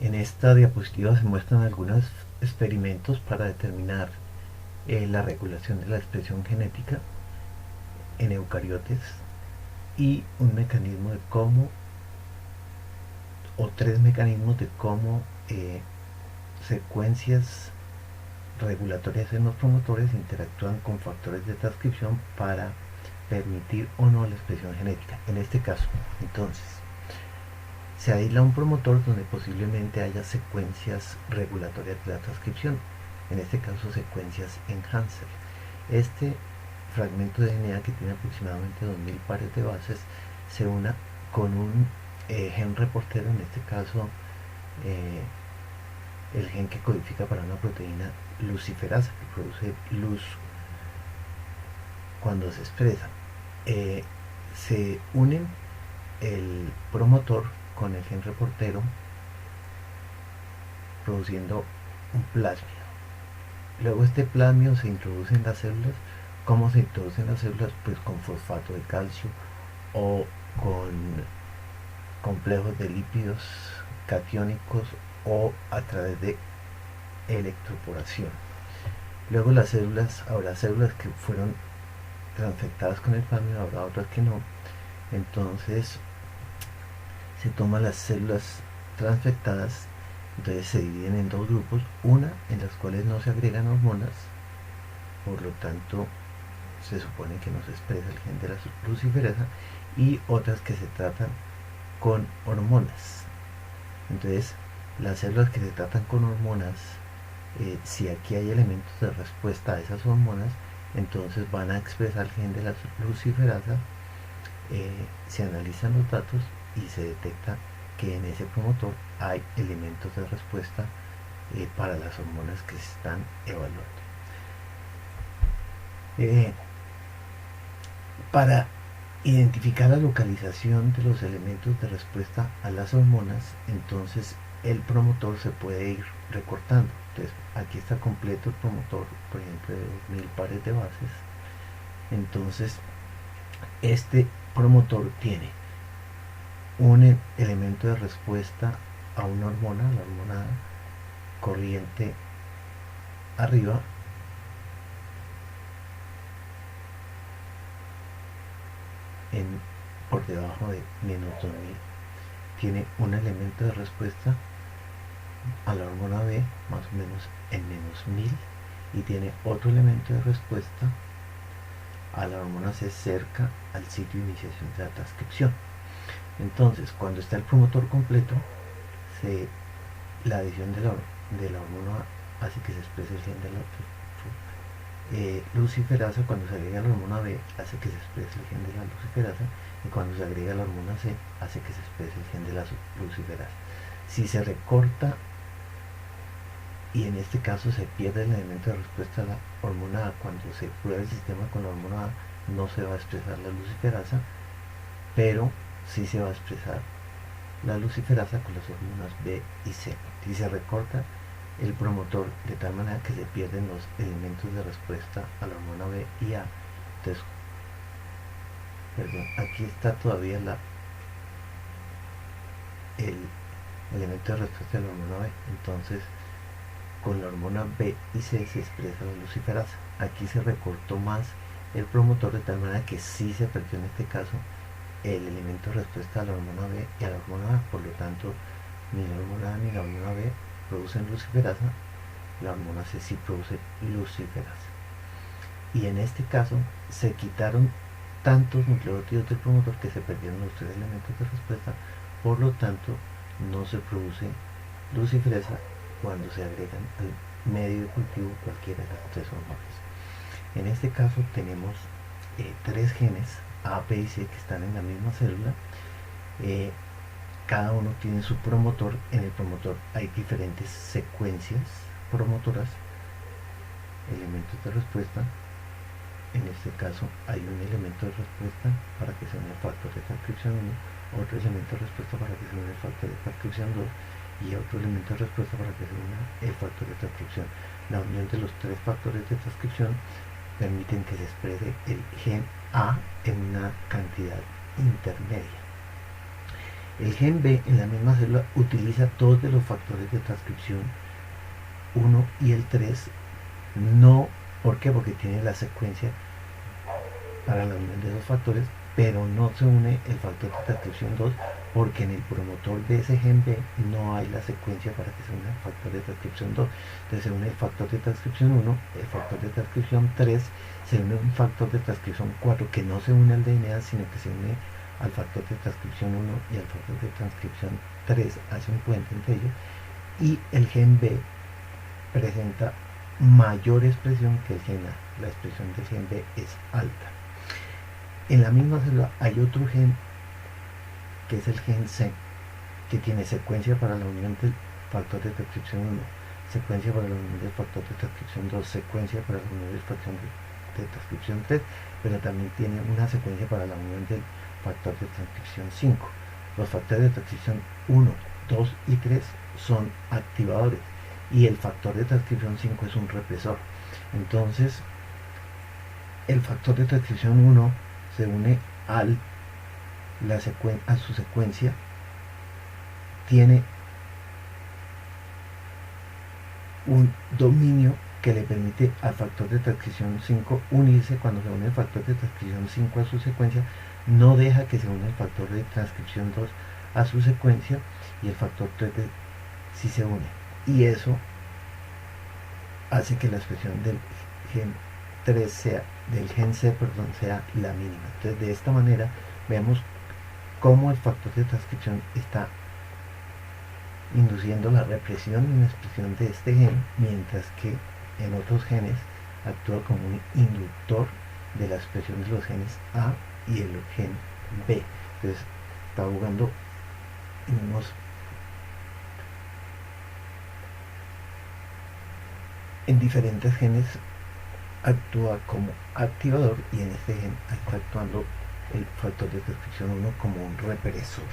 En esta diapositiva se muestran algunos experimentos para determinar la regulación de la expresión genética en eucariotes y un mecanismo de cómo, o tres mecanismos de cómo secuencias regulatorias en los promotores interactúan con factores de transcripción para permitir o no la expresión genética. En este caso, entonces, se aísla un promotor donde posiblemente haya secuencias regulatorias de la transcripción, en este caso secuencias enhancer. Este fragmento de DNA, que tiene aproximadamente 2000 pares de bases, se una con un gen reportero, en este caso el gen que codifica para una proteína luciferasa que produce luz cuando se expresa. Se unen el promotor con el gen reportero produciendo un plásmido. Luego este plásmido se introduce en las células. ¿Cómo se introduce en las células? Pues con fosfato de calcio o con complejos de lípidos catiónicos o a través de electroporación. Luego las células, habrá células que fueron transfectadas con el plásmido, habrá otras que no. Entonces se toman las células transfectadas, entonces se dividen en dos grupos, una en las cuales no se agregan hormonas, por lo tanto se supone que no se expresa el gen de la luciferasa, y otras que se tratan con hormonas. Entonces las células que se tratan con hormonas, si aquí hay elementos de respuesta a esas hormonas, entonces van a expresar el gen de la luciferasa. Se analizan los datos y se detecta que en ese promotor hay elementos de respuesta para las hormonas que se están evaluando. Para identificar la localización de los elementos de respuesta a las hormonas, entonces el promotor se puede ir recortando. Entonces aquí está completo el promotor, por ejemplo, de 2000 pares de bases. Entonces este promotor tiene un elemento de respuesta a una hormona, la hormona corriente arriba, por debajo de menos 2000. Tiene un elemento de respuesta a la hormona B, más o menos en menos 1000, y tiene otro elemento de respuesta a la hormona C cerca al sitio de iniciación de la transcripción. Entonces, cuando está el promotor completo, la adición de la hormona A hace que se exprese el gen de la luciferasa. Cuando se agrega la hormona B, hace que se exprese el gen de la luciferasa, y cuando se agrega la hormona C, hace que se exprese el gen de la luciferasa. Si se recorta y en este caso se pierde el elemento de respuesta a la hormona A, cuando se prueba el sistema con la hormona A, no se va a expresar la luciferasa, pero sí se va a expresar la luciferasa con las hormonas B y C. Si se recorta el promotor de tal manera que se pierden los elementos de respuesta a la hormona B y A, entonces, perdón, aquí está todavía el elemento de respuesta de la hormona B. Entonces con la hormona B y C se expresa la luciferasa. Aquí se recortó más el promotor de tal manera que sí se perdió en este caso el elemento de respuesta a la hormona B y a la hormona A. Por lo tanto, ni la hormona A ni la hormona B producen luciferasa, la hormona C sí produce luciferasa. Y en este caso se quitaron tantos nucleótidos del promotor que se perdieron los tres elementos de respuesta, por lo tanto no se produce luciferasa cuando se agregan al medio de cultivo cualquiera de las tres hormonas. En este caso tenemos tres genes A, B y C que están en la misma célula. Cada uno tiene su promotor. En el promotor hay diferentes secuencias promotoras, elementos de respuesta. En este caso hay un elemento de respuesta para que se une el factor de transcripción 1, otro elemento de respuesta para que se une el factor de transcripción 2 y otro elemento de respuesta para que se una el factor de transcripción. La unión de los tres factores de transcripción permiten que se exprese el gen A en una cantidad intermedia. El gen B en la misma célula utiliza dos de los factores de transcripción 1 y el 3. No, ¿por qué? Porque tiene la secuencia para la unión de esos factores, pero no se une el factor de transcripción 2 porque en el promotor de ese gen B no hay la secuencia para que se una el factor de transcripción 2. Entonces se une el factor de transcripción 1, el factor de transcripción 3, se une un factor de transcripción 4 que no se une al DNA, sino que se une al factor de transcripción 1 y al factor de transcripción 3, hace un puente entre ellos, y el gen B presenta mayor expresión que el gen A. La expresión del gen B es alta. En la misma célula hay otro gen que es el gen C, que tiene secuencia para la unión del factor de transcripción 1, secuencia para la unión del factor de transcripción 2, secuencia para la unión del factor de transcripción 3, pero también tiene una secuencia para la unión del factor de transcripción 5. Los factores de transcripción 1, 2 y 3 son activadores y el factor de transcripción 5 es un represor. Entonces, el factor de transcripción 1 se une a su secuencia, tiene un dominio que le permite al factor de transcripción 5 unirse. Cuando se une el factor de transcripción 5 a su secuencia, no deja que se une el factor de transcripción 2 a su secuencia, y el factor 3 sí se une, y eso hace que la expresión del gen 3 sea, del gen C, sea la mínima. Entonces, de esta manera vemos cómo el factor de transcripción está induciendo la represión y la expresión de este gen, mientras que en otros genes actúa como un inductor de la expresión de los genes A y el gen B. Entonces está jugando en diferentes genes, actúa como activador, y en este gen está actuando el factor de transcripción 1 como un represor.